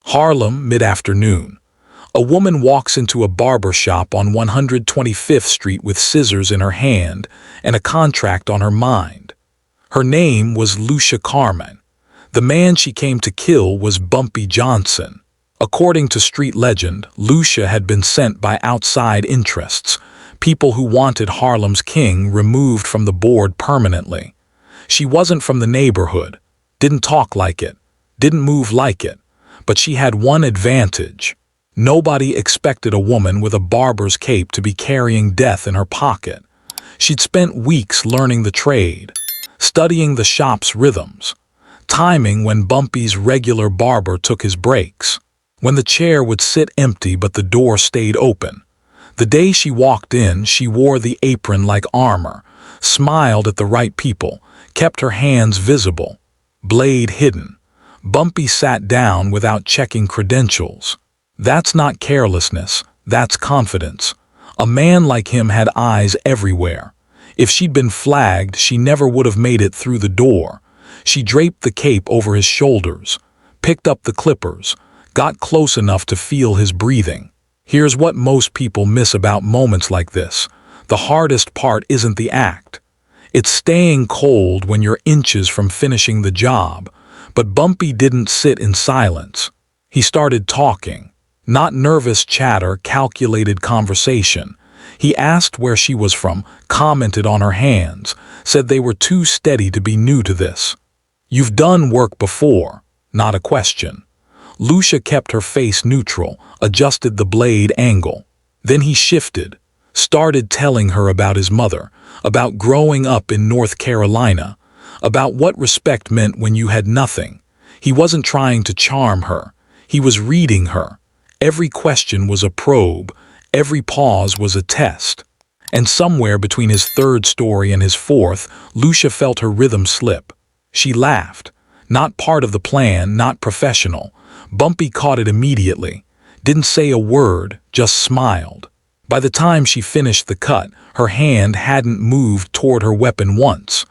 Harlem, mid-afternoon. A woman walks into a barber shop on 125th Street with scissors in her hand and a contract on her mind. Her name was Lucia Carmine. The man she came to kill was Bumpy Johnson. According to street legend, Lucia had been sent by outside interests, people who wanted Harlem's king removed from the board permanently. She wasn't from the neighborhood, didn't talk like it, didn't move like it, but she had one advantage. Nobody expected a woman with a barber's cape to be carrying death in her pocket. She'd spent weeks learning the trade, studying the shop's rhythms, timing when Bumpy's regular barber took his breaks, when the chair would sit empty but the door stayed open. The day she walked in, she wore the apron like armor, smiled at the right people, kept her hands visible, blade hidden. Bumpy sat down without checking credentials. That's not carelessness, that's confidence. A man like him had eyes everywhere. If she'd been flagged, she never would have made it through the door. She draped the cape over his shoulders, picked up the clippers, got close enough to feel his breathing. Here's what most people miss about moments like this. The hardest part isn't the act. It's staying cold when you're inches from finishing the job. But Bumpy didn't sit in silence. He started talking. Not nervous chatter, calculated conversation. He asked where she was from, commented on her hands, said they were too steady to be new to this. You've done work before, not a question. Lucia kept her face neutral, adjusted the blade angle. Then he shifted, started telling her about his mother, about growing up in North Carolina, about what respect meant when you had nothing. He wasn't trying to charm her. He was reading her. Every question was a probe. Every pause was a test. And somewhere between his third story and his fourth, Lucia felt her rhythm slip. She laughed. Not part of the plan, not professional. Bumpy caught it immediately. Didn't say a word, just smiled. By the time she finished the cut, her hand hadn't moved toward her weapon once.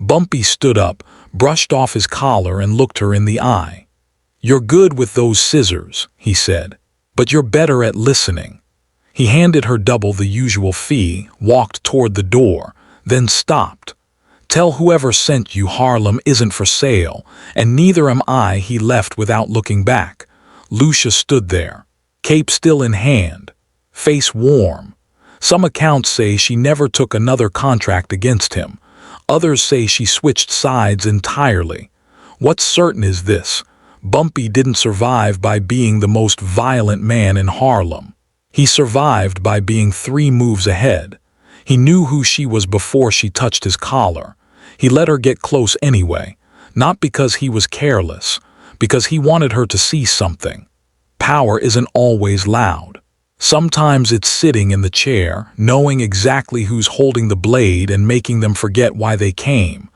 Bumpy stood up, brushed off his collar and looked her in the eye. "You're good with those scissors," he said, "but you're better at listening." He handed her double the usual fee, walked toward the door, then stopped. "Tell whoever sent you Harlem isn't for sale, and neither am I," he left without looking back. Lucia stood there, cape still in hand, face warm. Some accounts say she never took another contract against him. Others say she switched sides entirely. What's certain is this: Bumpy didn't survive by being the most violent man in Harlem. He survived by being 3 moves ahead. He knew who she was before she touched his collar. He let her get close anyway, not because he was careless, because he wanted her to see something. Power isn't always loud. Sometimes it's sitting in the chair, knowing exactly who's holding the blade and making them forget why they came.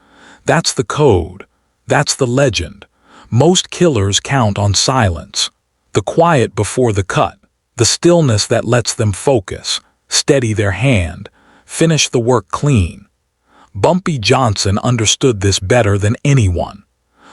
That's the code. That's the legend. Most killers count on silence. The quiet before the cut. The stillness that lets them focus, steady their hand, finish the work clean. Bumpy Johnson understood this better than anyone.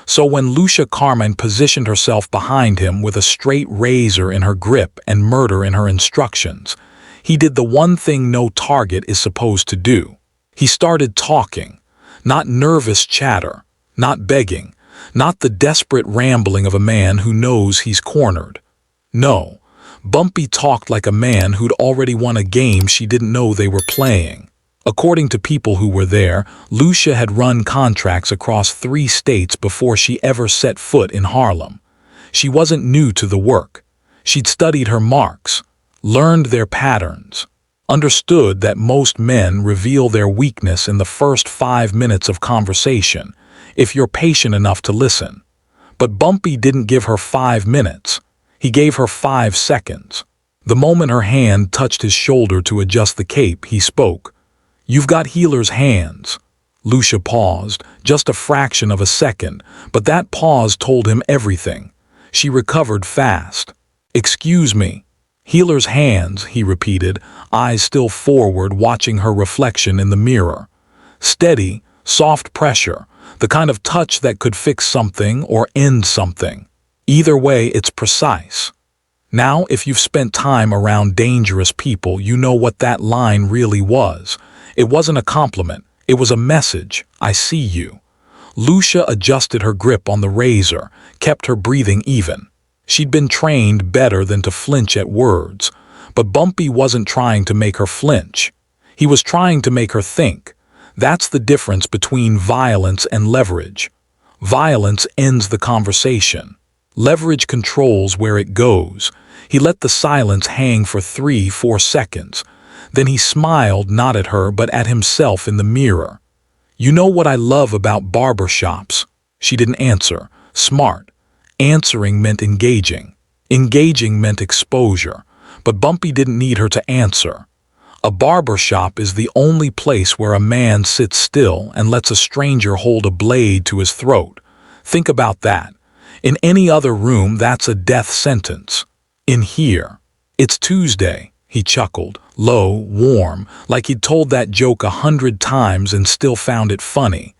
So when Lucia Carmine positioned herself behind him with a straight razor in her grip and murder in her instructions, he did the one thing no target is supposed to do. He started talking, not nervous chatter, not begging, not the desperate rambling of a man who knows he's cornered. No, Bumpy talked like a man who'd already won a game she didn't know they were playing. According to people who were there, Lucia had run contracts across 3 states before she ever set foot in Harlem. She wasn't new to the work. She'd studied her marks, learned their patterns, understood that most men reveal their weakness in the first 5 minutes of conversation, if you're patient enough to listen. But Bumpy didn't give her 5 minutes. He gave her 5 seconds. The moment her hand touched his shoulder to adjust the cape, he spoke. "You've got healer's hands." Lucia paused, just a fraction of a second, but that pause told him everything. She recovered fast. "Excuse me." "Healer's hands," he repeated, eyes still forward, watching her reflection in the mirror. Steady, soft pressure, the kind of touch that could fix something or end something. Either way, it's precise. Now, if you've spent time around dangerous people, you know what that line really was. It wasn't a compliment. It was a message. I see you. Lucia adjusted her grip on the razor, kept her breathing even. She'd been trained better than to flinch at words. But Bumpy wasn't trying to make her flinch. He was trying to make her think. That's the difference between violence and leverage. Violence ends the conversation. Leverage controls where it goes. He let the silence hang for 3-4 seconds. Then he smiled, not at her, but at himself in the mirror. You know what I love about barber shops? She didn't answer. Smart. Answering meant engaging. Engaging meant exposure. But Bumpy didn't need her to answer. A barber shop is the only place where a man sits still and lets a stranger hold a blade to his throat. Think about that. In any other room, that's a death sentence. In here, it's Tuesday, he chuckled, low, warm, like he'd told that joke 100 times and still found it funny.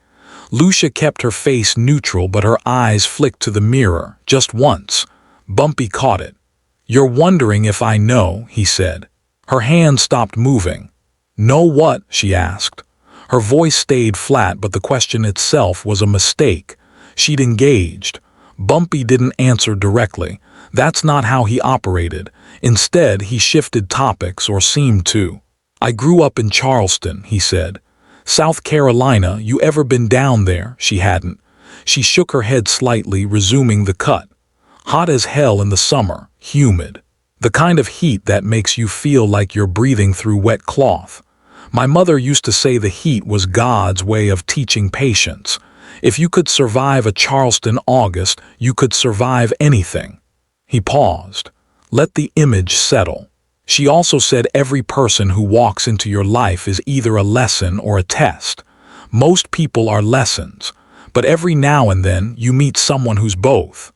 Lucia kept her face neutral, but her eyes flicked to the mirror, just once. Bumpy caught it. You're wondering if I know, he said. Her hand stopped moving. Know what? She asked. Her voice stayed flat, but the question itself was a mistake. She'd engaged. Bumpy didn't answer directly. That's not how he operated. Instead, he shifted topics, or seemed to. I grew up in Charleston, he said. South Carolina, you ever been down there? She hadn't. She shook her head slightly, resuming the cut. Hot as hell in the summer, humid. The kind of heat that makes you feel like you're breathing through wet cloth. My mother used to say the heat was God's way of teaching patience. If you could survive a Charleston August, you could survive anything. He paused. Let the image settle. She also said every person who walks into your life is either a lesson or a test. Most people are lessons, but every now and then you meet someone who's both.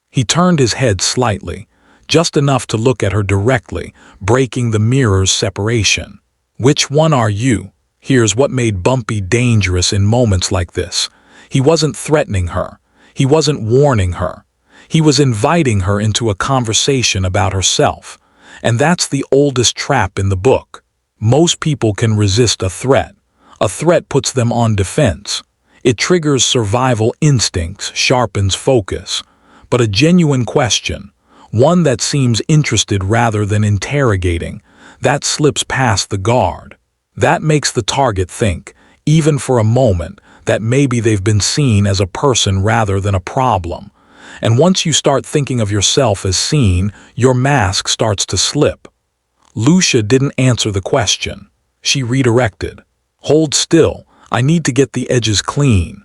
He turned his head slightly, just enough to look at her directly, breaking the mirror's separation. Which one are you? Here's what made Bumpy dangerous in moments like this. He wasn't threatening her. He wasn't warning her. He was inviting her into a conversation about herself. And that's the oldest trap in the book. Most people can resist a threat. A threat puts them on defense. It triggers survival instincts, sharpens focus. But a genuine question, one that seems interested rather than interrogating, that slips past the guard. That makes the target think, even for a moment, that maybe they've been seen as a person rather than a problem. And once you start thinking of yourself as seen, your mask starts to slip. Lucia didn't answer the question. She redirected. Hold still. I need to get the edges clean.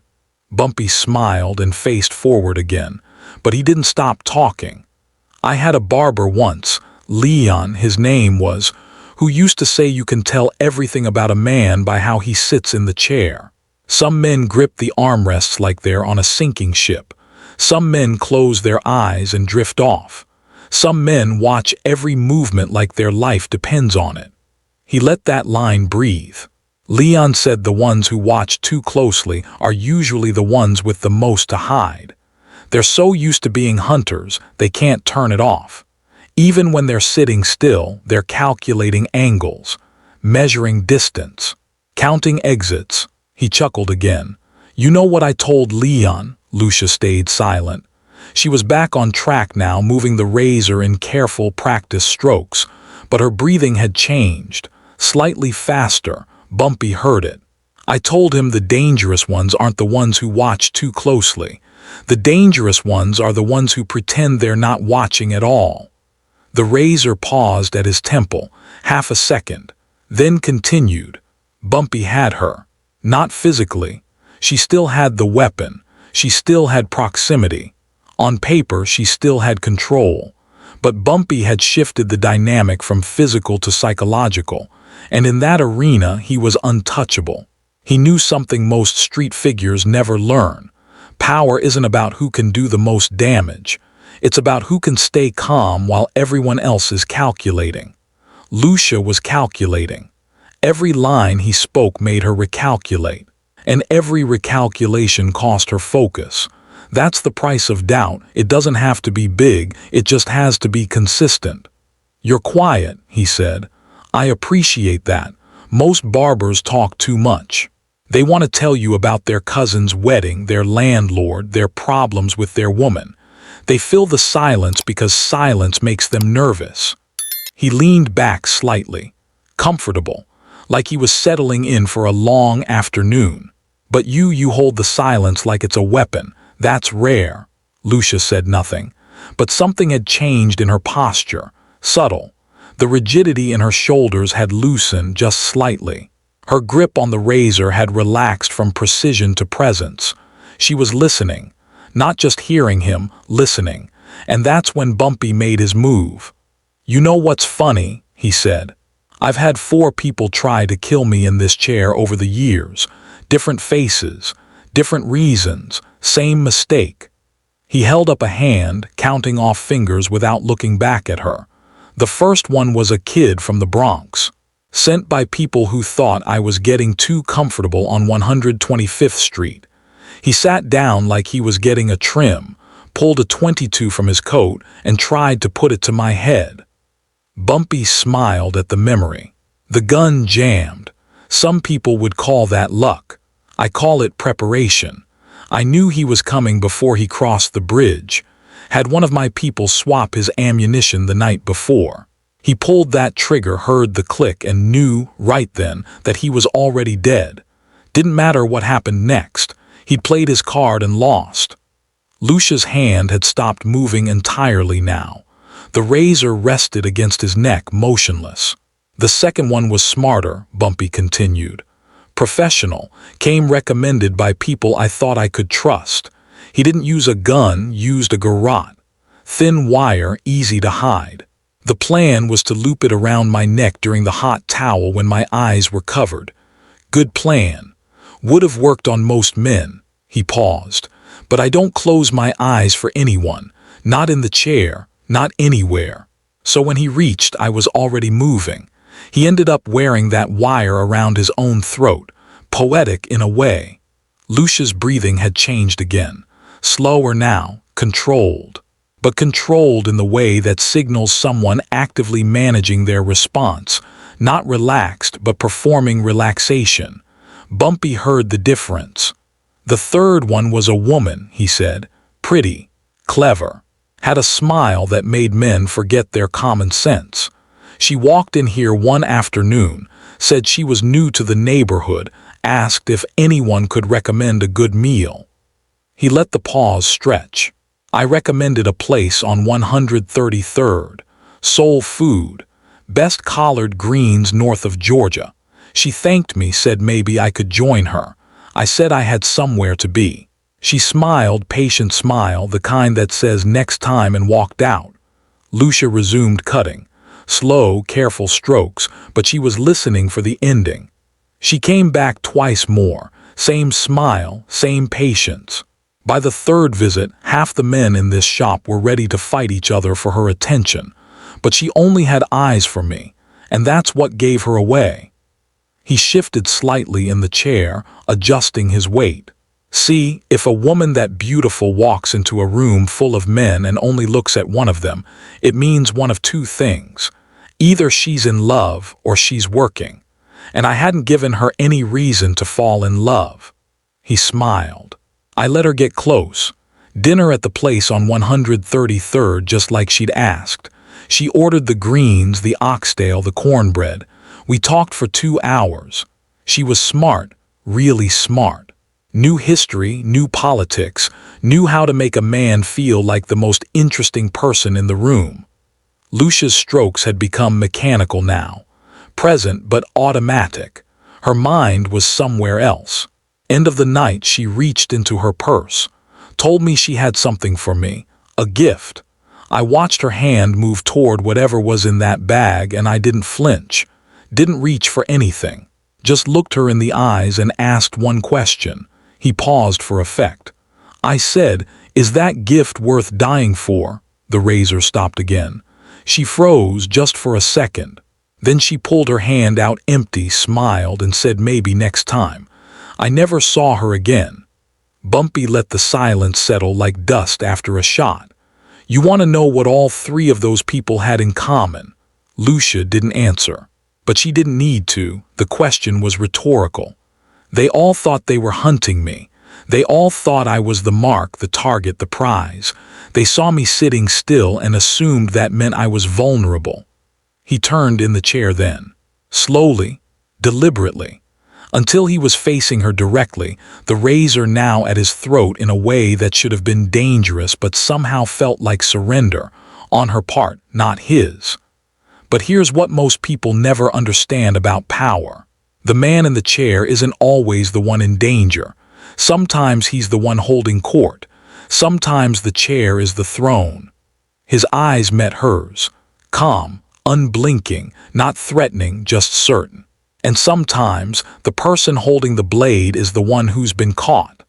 Bumpy smiled and faced forward again, but he didn't stop talking. I had a barber once, Leon, his name was, who used to say you can tell everything about a man by how he sits in the chair. Some men grip the armrests like they're on a sinking ship. Some men close their eyes and drift off. Some men watch every movement like their life depends on it. He let that line breathe. Leon said the ones who watch too closely are usually the ones with the most to hide. They're so used to being hunters, they can't turn it off. Even when they're sitting still, they're calculating angles, measuring distance, counting exits. He chuckled again. You know what I told Leon? Lucia stayed silent. She was back on track now, moving the razor in careful practice strokes, but her breathing had changed, slightly faster. Bumpy heard it. I told him the dangerous ones aren't the ones who watch too closely. The dangerous ones are the ones who pretend they're not watching at all. The razor paused at his temple, half a second, then continued. Bumpy had her. Not physically. She still had the weapon. She still had proximity. On paper, she still had control. But Bumpy had shifted the dynamic from physical to psychological, and in that arena he was untouchable. He knew something most street figures never learn. Power isn't about who can do the most damage. It's about who can stay calm while everyone else is calculating. Lucia was calculating. Every line he spoke made her recalculate, and every recalculation cost her focus. That's the price of doubt. It doesn't have to be big, it just has to be consistent. You're quiet, he said. I appreciate that. Most barbers talk too much. They want to tell you about their cousin's wedding, their landlord, their problems with their woman. They fill the silence because silence makes them nervous. He leaned back slightly, comfortable, like he was settling in for a long afternoon. But you hold the silence like it's a weapon. That's rare. Lucia said nothing, but something had changed in her posture, subtle. The rigidity in her shoulders had loosened just slightly. Her grip on the razor had relaxed from precision to presence. She was listening, not just hearing him, listening. And that's when Bumpy made his move. You know what's funny, he said. I've had 4 people try to kill me in this chair over the years. Different faces, different reasons, same mistake. He held up a hand, counting off fingers without looking back at her. The first one was a kid from the Bronx, sent by people who thought I was getting too comfortable on 125th Street. He sat down like he was getting a trim, pulled a .22 from his coat, and tried to put it to my head. Bumpy smiled at the memory. The gun jammed. Some people would call that luck. I call it preparation. I knew he was coming before he crossed the bridge. Had one of my people swap his ammunition the night before. He pulled that trigger, heard the click, and knew right then that he was already dead. Didn't matter what happened next. He'd played his card and lost. Lucia's hand had stopped moving entirely now. The razor rested against his neck, motionless. The second one was smarter, Bumpy continued. Professional, came recommended by people I thought I could trust. He didn't use a gun, used a garrote. Thin wire, easy to hide. The plan was to loop it around my neck during the hot towel when my eyes were covered. Good plan. Would have worked on most men. He paused. But I don't close my eyes for anyone. Not in the chair, not anywhere. So when he reached, I was already moving. He ended up wearing that wire around his own throat. Poetic in a way. Lucia's breathing had changed again. Slower now, controlled. But controlled in the way that signals someone actively managing their response. Not relaxed, but performing relaxation. Bumpy heard the difference. The third one was a woman, he said. Pretty, clever. Had a smile that made men forget their common sense. She walked in here one afternoon, said she was new to the neighborhood, asked if anyone could recommend a good meal. He let the pause stretch. I recommended a place on 133rd. Soul food. Best collard greens north of Georgia. She thanked me, said maybe I could join her. I said I had somewhere to be. She smiled, patient smile, the kind that says next time, and walked out. Lucia resumed cutting. Slow, careful strokes, but she was listening for the ending. She came back twice more. Same smile, same patience. By the third visit, half the men in this shop were ready to fight each other for her attention. But she only had eyes for me, and that's what gave her away. He shifted slightly in the chair, adjusting his weight. See, if a woman that beautiful walks into a room full of men and only looks at one of them, it means one of 2 things. Either she's in love or she's working. And I hadn't given her any reason to fall in love. He smiled. I let her get close. Dinner at the place on 133rd, just like she'd asked. She ordered the greens, the oxtail, the cornbread. We talked for 2 hours. She was smart, really smart. Knew history, knew politics, knew how to make a man feel like the most interesting person in the room. Lucia's strokes had become mechanical now. Present but automatic. Her mind was somewhere else. End of the night, she reached into her purse. Told me she had something for me. A gift. I watched her hand move toward whatever was in that bag, and I didn't flinch. Didn't reach for anything. Just looked her in the eyes and asked one question. He paused for effect. I said, "Is that gift worth dying for?" The razor stopped again. She froze just for a second. Then she pulled her hand out empty, smiled, and said maybe next time. I never saw her again. Bumpy let the silence settle like dust after a shot. You want to know what all three of those people had in common? Lucia didn't answer. But she didn't need to. The question was rhetorical. They all thought they were hunting me. They all thought I was the mark, the target, the prize. They saw me sitting still and assumed that meant I was vulnerable. He turned in the chair then. Slowly, deliberately, until he was facing her directly, the razor now at his throat in a way that should have been dangerous but somehow felt like surrender, on her part, not his. But here's what most people never understand about power. The man in the chair isn't always the one in danger. Sometimes he's the one holding court. Sometimes the chair is the throne. His eyes met hers, calm, unblinking, not threatening, just certain. And sometimes the person holding the blade is the one who's been caught.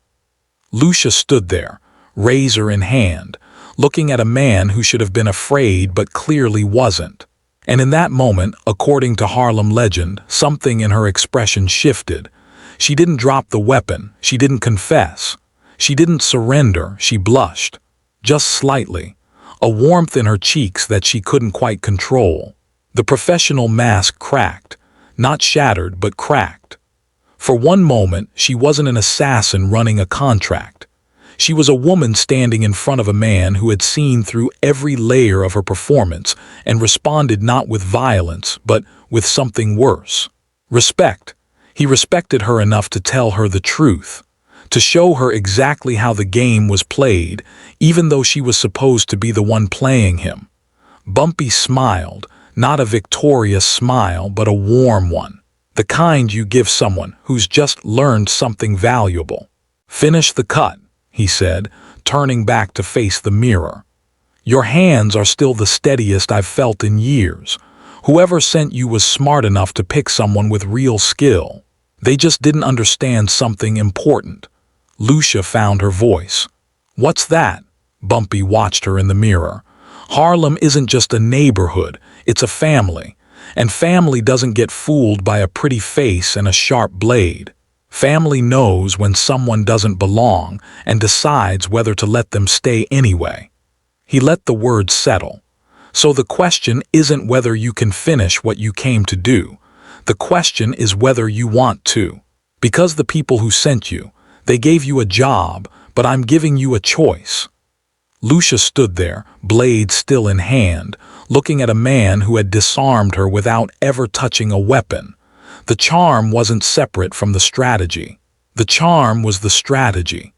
Lucia stood there, razor in hand, looking at a man who should have been afraid but clearly wasn't. And in that moment, according to Harlem legend, something in her expression shifted. She didn't drop the weapon, she didn't confess. She didn't surrender, she blushed. Just slightly. A warmth in her cheeks that she couldn't quite control. The professional mask cracked. Not shattered, but cracked. For one moment, she wasn't an assassin running a contract. She was a woman standing in front of a man who had seen through every layer of her performance and responded not with violence, but with something worse. Respect. He respected her enough to tell her the truth, to show her exactly how the game was played, even though she was supposed to be the one playing him. Bumpy smiled. Not a victorious smile, but a warm one. The kind you give someone who's just learned something valuable. Finish the cut, he said, turning back to face the mirror. Your hands are still the steadiest I've felt in years. Whoever sent you was smart enough to pick someone with real skill. They just didn't understand something important. Lucia found her voice. What's that? Bumpy watched her in the mirror. Harlem isn't just a neighborhood, it's a family. And family doesn't get fooled by a pretty face and a sharp blade. Family knows when someone doesn't belong and decides whether to let them stay anyway. He let the words settle. So the question isn't whether you can finish what you came to do. The question is whether you want to. Because the people who sent you, they gave you a job, but I'm giving you a choice. Lucia stood there, blade still in hand, looking at a man who had disarmed her without ever touching a weapon. The charm wasn't separate from the strategy. The charm was the strategy.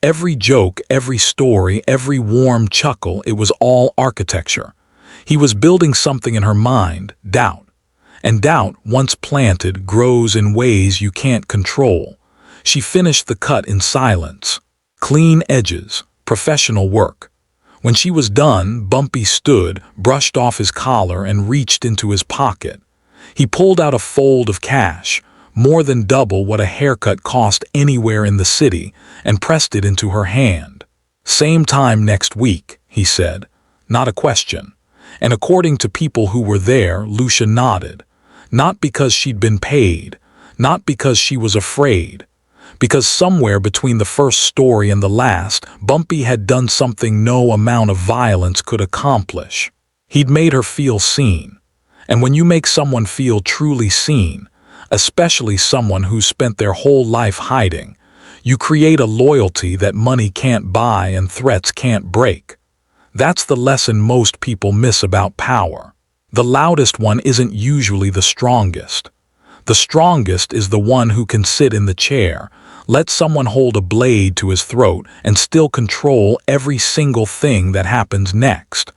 Every joke, every story, every warm chuckle, it was all architecture. He was building something in her mind, doubt. And doubt, once planted, grows in ways you can't control. She finished the cut in silence. Clean edges, professional work. When she was done, Bumpy stood, brushed off his collar, and reached into his pocket. He pulled out a fold of cash, more than double what a haircut cost anywhere in the city, and pressed it into her hand. Same time next week, he said. Not a question. And according to people who were there, Lucia nodded. Not because she'd been paid, not because she was afraid. Because somewhere between the first story and the last, Bumpy had done something no amount of violence could accomplish. He'd made her feel seen. And when you make someone feel truly seen, especially someone who's spent their whole life hiding, you create a loyalty that money can't buy and threats can't break. That's the lesson most people miss about power. The loudest one isn't usually the strongest. The strongest is the one who can sit in the chair, let someone hold a blade to his throat, and still control every single thing that happens next.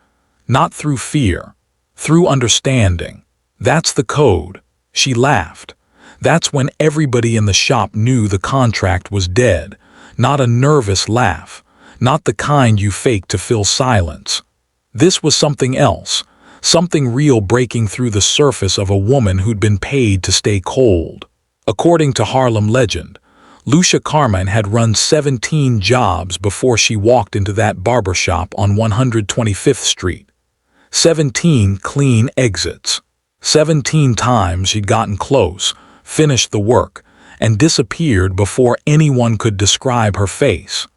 Not through fear, through understanding. That's the code. She laughed. That's when everybody in the shop knew the contract was dead. Not a nervous laugh. Not the kind you fake to fill silence. This was something else. Something real breaking through the surface of a woman who'd been paid to stay cold. According to Harlem legend, Lucia Carmine had run 17 jobs before she walked into that barber shop on 125th Street. 17 clean exits. 17 times she'd gotten close, finished the work, and disappeared before anyone could describe her face.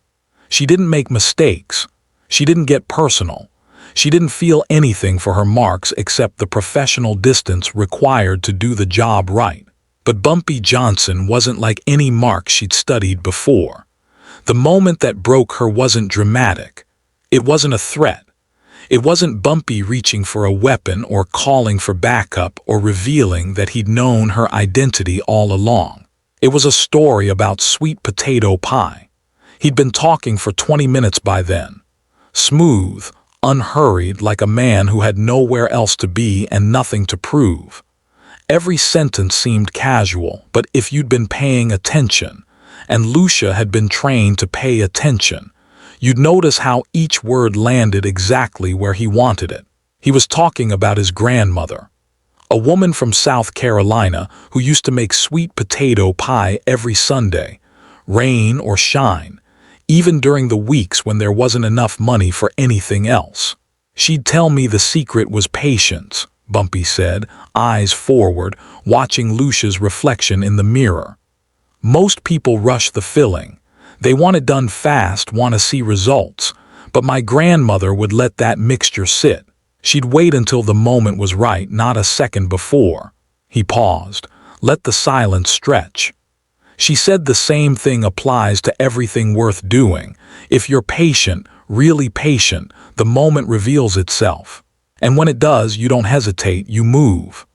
She didn't make mistakes. She didn't get personal. She didn't feel anything for her marks except the professional distance required to do the job right. But Bumpy Johnson wasn't like any mark she'd studied before. The moment that broke her wasn't dramatic. It wasn't a threat. It wasn't Bumpy reaching for a weapon or calling for backup or revealing that he'd known her identity all along. It was a story about sweet potato pie. He'd been talking for 20 minutes by then. Smooth, unhurried, like a man who had nowhere else to be and nothing to prove. Every sentence seemed casual, but if you'd been paying attention, and Lucia had been trained to pay attention, you'd notice how each word landed exactly where he wanted it. He was talking about his grandmother, a woman from South Carolina who used to make sweet potato pie every Sunday, rain or shine, even during the weeks when there wasn't enough money for anything else. She'd tell me the secret was patience, Bumpy said, eyes forward, watching Lucia's reflection in the mirror. Most people rush the filling. They want it done fast, want to see results. But my grandmother would let that mixture sit. She'd wait until the moment was right, not a second before. He paused. Let the silence stretch. She said the same thing applies to everything worth doing. If you're patient, really patient, the moment reveals itself. And when it does, you don't hesitate, you move.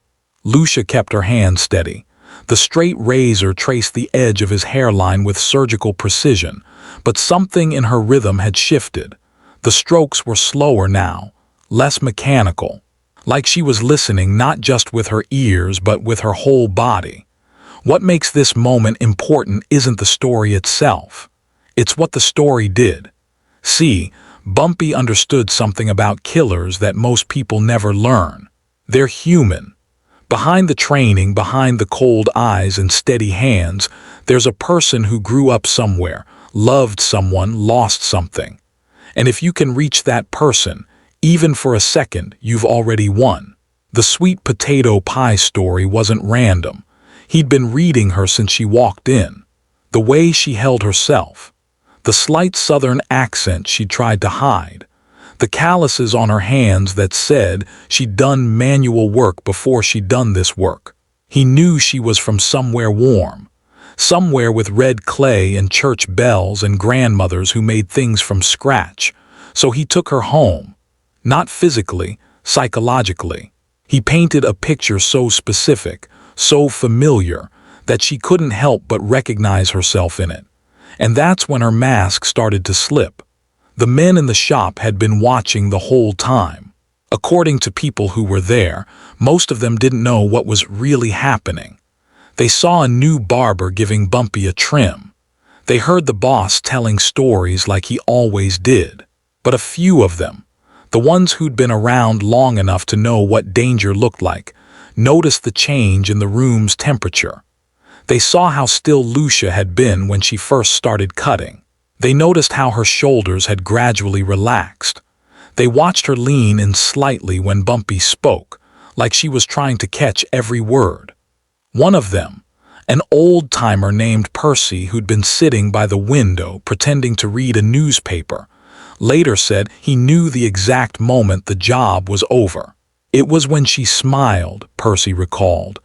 Lucia kept her hand steady. The straight razor traced the edge of his hairline with surgical precision, but something in her rhythm had shifted. The strokes were slower now, less mechanical, like she was listening not just with her ears but with her whole body. What makes this moment important isn't the story itself. It's what the story did. See, Bumpy understood something about killers that most people never learn. They're human. Behind the training, behind the cold eyes and steady hands, there's a person who grew up somewhere, loved someone, lost something. And if you can reach that person, even for a second, you've already won. The sweet potato pie story wasn't random. He'd been reading her since she walked in. The way she held herself. The slight southern accent she tried to hide. The calluses on her hands that said she'd done manual work before she'd done this work. He knew she was from somewhere warm. Somewhere with red clay and church bells and grandmothers who made things from scratch. So he took her home. Not physically, psychologically. He painted a picture so specific, so familiar, that she couldn't help but recognize herself in it. And that's when her mask started to slip. The men in the shop had been watching the whole time. According to people who were there, most of them didn't know what was really happening. They saw a new barber giving Bumpy a trim. They heard the boss telling stories like he always did. But a few of them, the ones who'd been around long enough to know what danger looked like, noticed the change in the room's temperature. They saw how still Lucia had been when she first started cutting. They noticed how her shoulders had gradually relaxed. They watched her lean in slightly when Bumpy spoke, like she was trying to catch every word. One of them, an old-timer named Percy who'd been sitting by the window pretending to read a newspaper, later said he knew the exact moment the job was over. It was when she smiled, Percy recalled.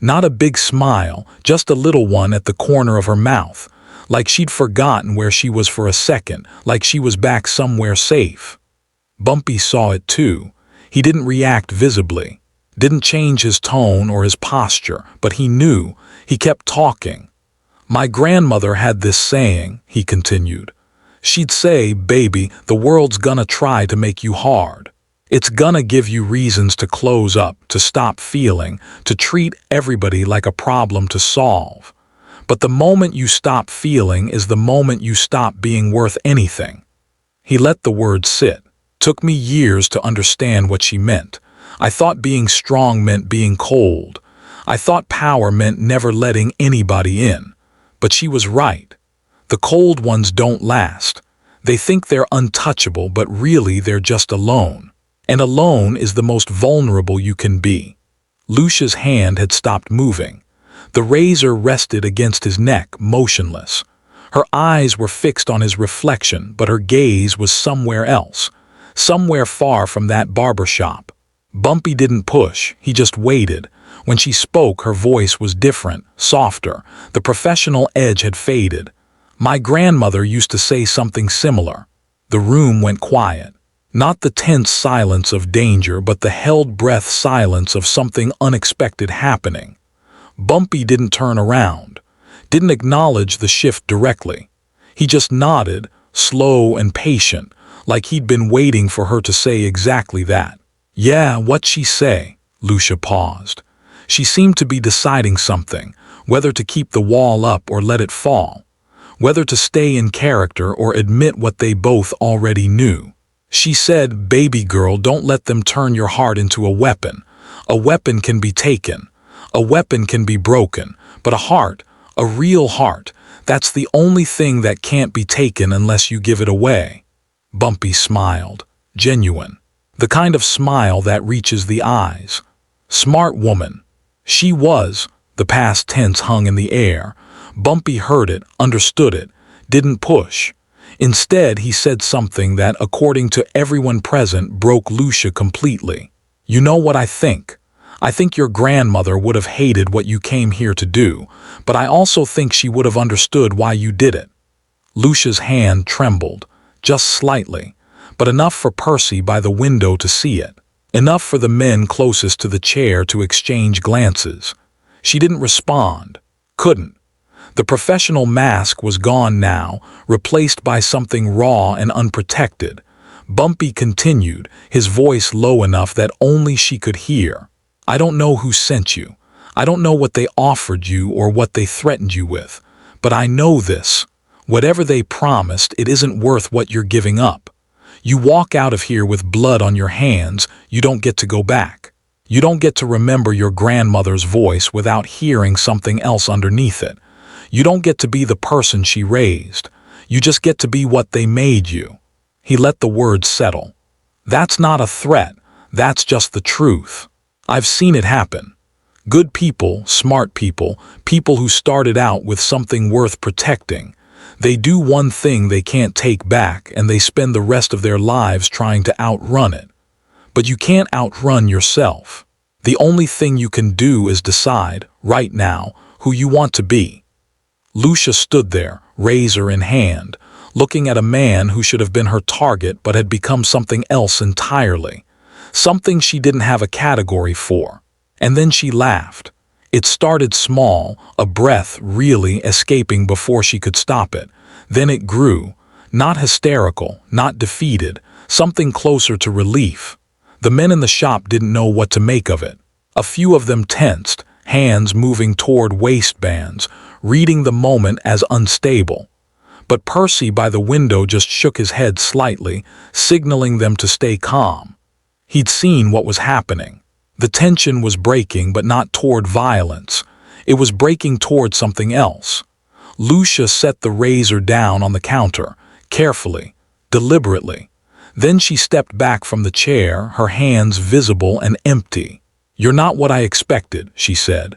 Not a big smile, just a little one at the corner of her mouth, like she'd forgotten where she was for a second, like she was back somewhere safe. Bumpy saw it too. He didn't react visibly, didn't change his tone or his posture, but he knew. He kept talking. My grandmother had this saying, he continued. She'd say, baby, the world's gonna try to make you hard. It's gonna give you reasons to close up, to stop feeling, to treat everybody like a problem to solve. But the moment you stop feeling is the moment you stop being worth anything. He let the word sit. Took me years to understand what she meant. I thought being strong meant being cold. I thought power meant never letting anybody in. But she was right. The cold ones don't last. They think they're untouchable, but really they're just alone. And alone is the most vulnerable you can be. Lucia's hand had stopped moving. The razor rested against his neck, motionless. Her eyes were fixed on his reflection, but her gaze was somewhere else, somewhere far from that barber shop. Bumpy didn't push, he just waited. When she spoke, her voice was different, softer. The professional edge had faded. "My grandmother used to say something similar." The room went quiet. Not the tense silence of danger, but the held breath silence of something unexpected happening. Bumpy didn't turn around, didn't acknowledge the shift directly. He just nodded, slow and patient, like he'd been waiting for her to say exactly that. "Yeah, what'd she say?" Lucia paused. She seemed to be deciding something, whether to keep the wall up or let it fall, whether to stay in character or admit what they both already knew. She said, "Baby girl, don't let them turn your heart into a weapon. A weapon can be taken. A weapon can be broken. But a heart, a real heart, that's the only thing that can't be taken unless you give it away." Bumpy smiled. Genuine. The kind of smile that reaches the eyes. Smart woman. She was. The past tense hung in the air. Bumpy heard it, understood it, didn't push. Instead, he said something that, according to everyone present, broke Lucia completely. "You know what I think? I think your grandmother would have hated what you came here to do, but I also think she would have understood why you did it." Lucia's hand trembled, just slightly, but enough for Percy by the window to see it. Enough for the men closest to the chair to exchange glances. She didn't respond. Couldn't. The professional mask was gone now, replaced by something raw and unprotected. Bumpy continued, his voice low enough that only she could hear. "I don't know who sent you. I don't know what they offered you or what they threatened you with. But I know this. Whatever they promised, it isn't worth what you're giving up. You walk out of here with blood on your hands, you don't get to go back. You don't get to remember your grandmother's voice without hearing something else underneath it. You don't get to be the person she raised. You just get to be what they made you." He let the words settle. "That's not a threat. That's just the truth. I've seen it happen. Good people, smart people, people who started out with something worth protecting. They do one thing they can't take back, and they spend the rest of their lives trying to outrun it. But you can't outrun yourself. The only thing you can do is decide, right now, who you want to be." Lucia stood there, razor in hand, looking at a man who should have been her target but had become something else entirely. Something she didn't have a category for. And then she laughed. It started small, a breath really escaping before she could stop it. Then it grew, not hysterical, not defeated, something closer to relief. The men in the shop didn't know what to make of it. A few of them tensed, hands moving toward waistbands, reading the moment as unstable. But Percy by the window just shook his head slightly, signaling them to stay calm. He'd seen what was happening. The tension was breaking, but not toward violence. It was breaking toward something else. Lucia set the razor down on the counter, carefully, deliberately. Then she stepped back from the chair, her hands visible and empty. "You're not what I expected," she said.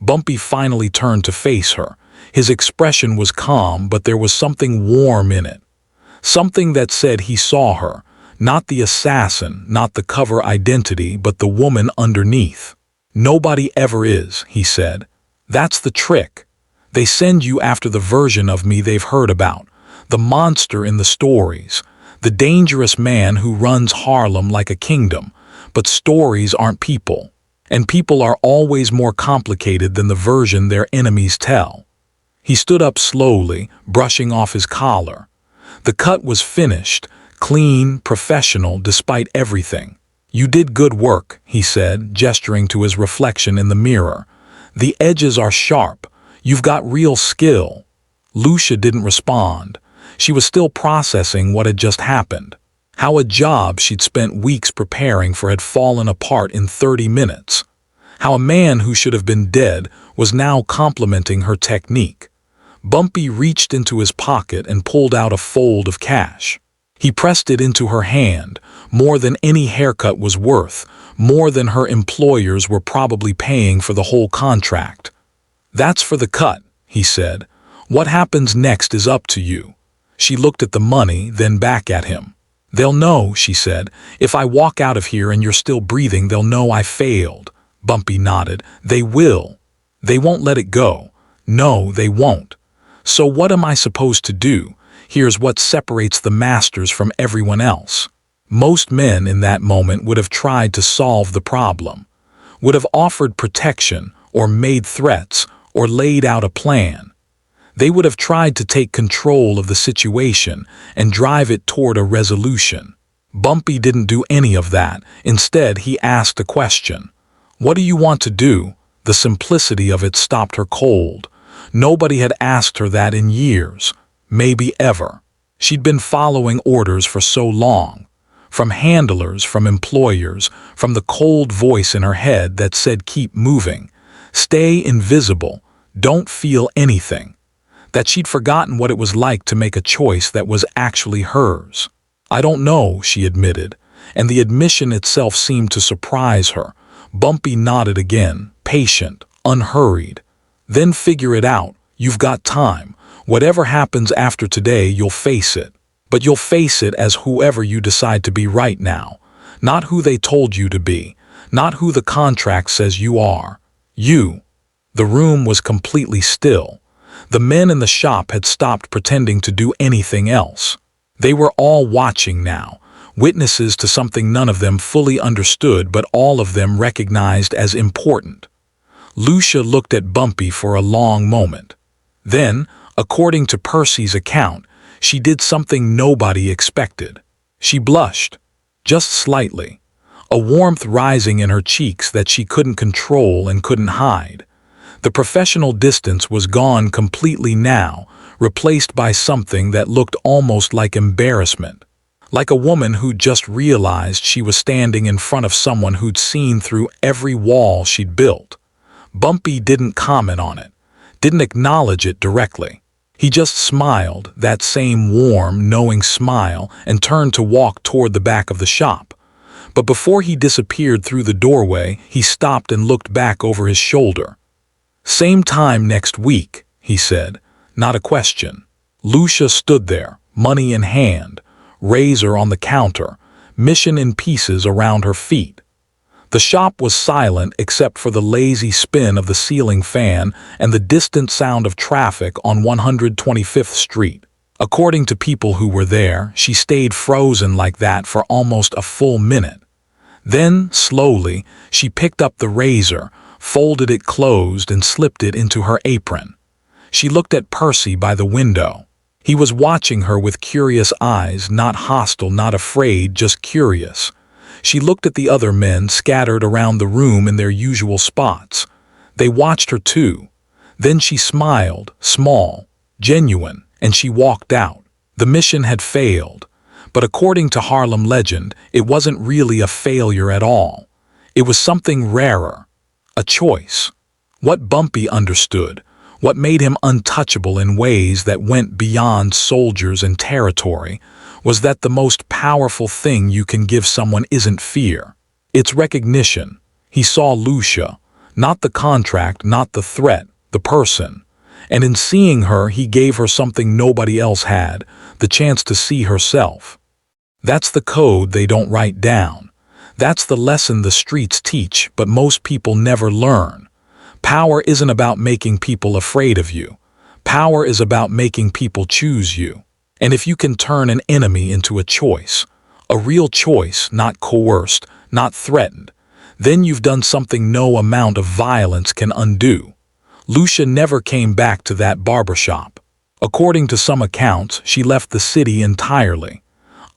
Bumpy finally turned to face her. His expression was calm, but there was something warm in it. Something that said he saw her, not the assassin, not the cover identity, but the woman underneath. "Nobody ever is," he said. "That's the trick. They send you after the version of me they've heard about, the monster in the stories, the dangerous man who runs Harlem like a kingdom. But stories aren't people, and people are always more complicated than the version their enemies tell." He stood up slowly, brushing off his collar. The cut was finished, clean, professional, despite everything. "You did good work," he said, gesturing to his reflection in the mirror. "The edges are sharp. You've got real skill." Lucia didn't respond. She was still processing what had just happened. How a job she'd spent weeks preparing for had fallen apart in 30 minutes. How a man who should have been dead was now complimenting her technique. Bumpy reached into his pocket and pulled out a fold of cash. He pressed it into her hand, more than any haircut was worth, more than her employers were probably paying for the whole contract. "That's for the cut," he said. "What happens next is up to you." She looked at the money, then back at him. "They'll know," she said. "If I walk out of here and you're still breathing, they'll know I failed." Bumpy nodded. "They will. They won't let it go. No, they won't. So what am I supposed to do? Here's what separates the masters from everyone else." Most men in that moment would have tried to solve the problem, would have offered protection or made threats or laid out a plan. They would have tried to take control of the situation and drive it toward a resolution. Bumpy didn't do any of that. Instead, he asked a question. "What do you want to do?" The simplicity of it stopped her cold. Nobody had asked her that in years, maybe ever. She'd been following orders for so long. From handlers, from employers, from the cold voice in her head that said keep moving, stay invisible, don't feel anything. That she'd forgotten what it was like to make a choice that was actually hers. "I don't know," she admitted, and the admission itself seemed to surprise her. Bumpy nodded again, patient, unhurried. "Then figure it out. You've got time. Whatever happens after today, you'll face it. But you'll face it as whoever you decide to be right now. Not who they told you to be. Not who the contract says you are. You." The room was completely still. The men in the shop had stopped pretending to do anything else. They were all watching now, witnesses to something none of them fully understood but all of them recognized as important. Lucia looked at Bumpy for a long moment. Then, according to Percy's account, she did something nobody expected. She blushed, just slightly, a warmth rising in her cheeks that she couldn't control and couldn't hide. The professional distance was gone completely now, replaced by something that looked almost like embarrassment. Like a woman who'd just realized she was standing in front of someone who'd seen through every wall she'd built. Bumpy didn't comment on it, didn't acknowledge it directly. He just smiled, that same warm, knowing smile, and turned to walk toward the back of the shop. But before he disappeared through the doorway, he stopped and looked back over his shoulder. "Same time next week," he said, not a question. Lucia stood there, money in hand, razor on the counter, mission in pieces around her feet. The shop was silent except for the lazy spin of the ceiling fan and the distant sound of traffic on 125th Street. According to people who were there, she stayed frozen like that for almost a full minute. Then, slowly, she picked up the razor, folded it closed and slipped it into her apron. She looked at Percy by the window. He was watching her with curious eyes, not hostile, not afraid, just curious. She looked at the other men scattered around the room in their usual spots. They watched her too. Then she smiled, small, genuine, and she walked out. The mission had failed. But according to Harlem legend, it wasn't really a failure at all. It was something rarer. A choice. What Bumpy understood, what made him untouchable in ways that went beyond soldiers and territory, was that the most powerful thing you can give someone isn't fear. It's recognition. He saw Lucia, not the contract, not the threat, the person. And in seeing her, he gave her something nobody else had, the chance to see herself. That's the code they don't write down. That's the lesson the streets teach, but most people never learn. Power isn't about making people afraid of you. Power is about making people choose you. And if you can turn an enemy into a choice, a real choice, not coerced, not threatened, then you've done something no amount of violence can undo. Lucia never came back to that barbershop. According to some accounts, she left the city entirely.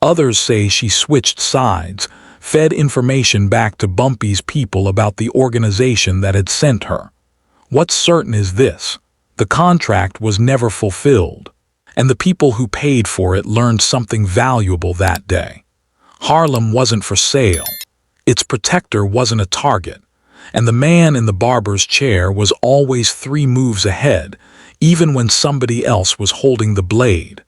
Others say she switched sides, fed information back to Bumpy's people about the organization that had sent her. What's certain is this: the contract was never fulfilled, and the people who paid for it learned something valuable that day. Harlem wasn't for sale. Its protector wasn't a target, and the man in the barber's chair was always 3 moves ahead, even when somebody else was holding the blade.